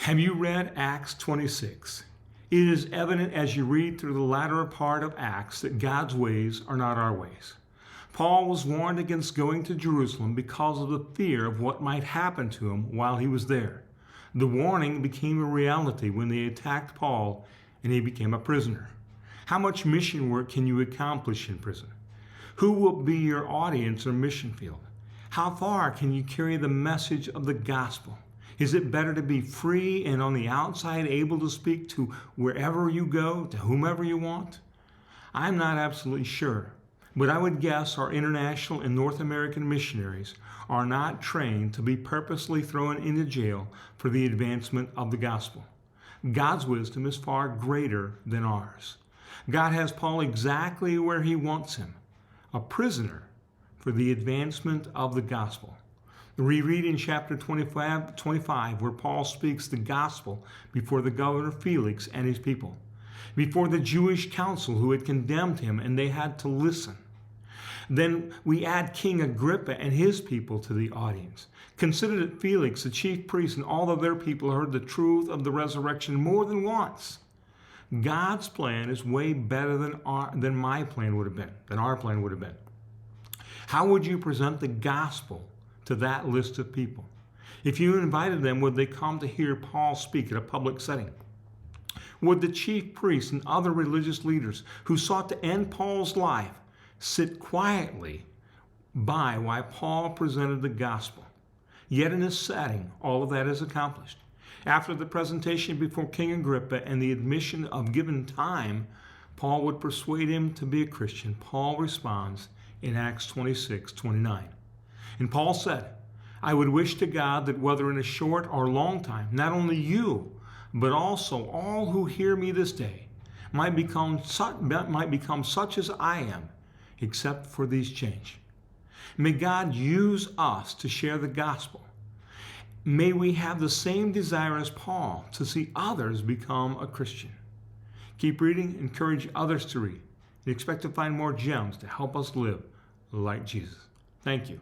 Have you read Acts 26? It is evident as you read through the latter part of Acts that God's ways are not our ways. Paul was warned against going to Jerusalem because of the fear of what might happen to him while he was there. The warning became a reality when they attacked Paul and he became a prisoner. How much mission work can you accomplish in prison? Who will be your audience or mission field? How far can you carry the message of the gospel? Is it better to be free and on the outside able to speak to wherever you go, to whomever you want? I'm not absolutely sure, but I would guess our international and North American missionaries are not trained to be purposely thrown into jail for the advancement of the gospel. God's wisdom is far greater than ours. God has Paul exactly where he wants him, a prisoner for the advancement of the gospel. We read in chapter 25 where Paul speaks the gospel before the governor Felix and his people, before the Jewish council who had condemned him and they had to listen. Then we add King Agrippa and his people to the audience. Consider that Felix, the chief priest, and all of their people heard the truth of the resurrection more than once. God's plan is way better than my plan would have been, than our plan would have been. How would you present the gospel to that list of people? If you invited them, would they come to hear Paul speak at a public setting? Would the chief priests and other religious leaders who sought to end Paul's life sit quietly by while Paul presented the gospel? Yet in this setting, all of that is accomplished. After the presentation before King Agrippa and the admission of given time, Paul would persuade him to be a Christian. Paul responds in Acts 26:29. And Paul said, I would wish to God that whether in a short or long time, not only you, but also all who hear me this day might become such as I am, except for these change. May God use us to share the gospel. May we have the same desire as Paul to see others become a Christian. Keep reading, encourage others to read, and expect to find more gems to help us live like Jesus. Thank you.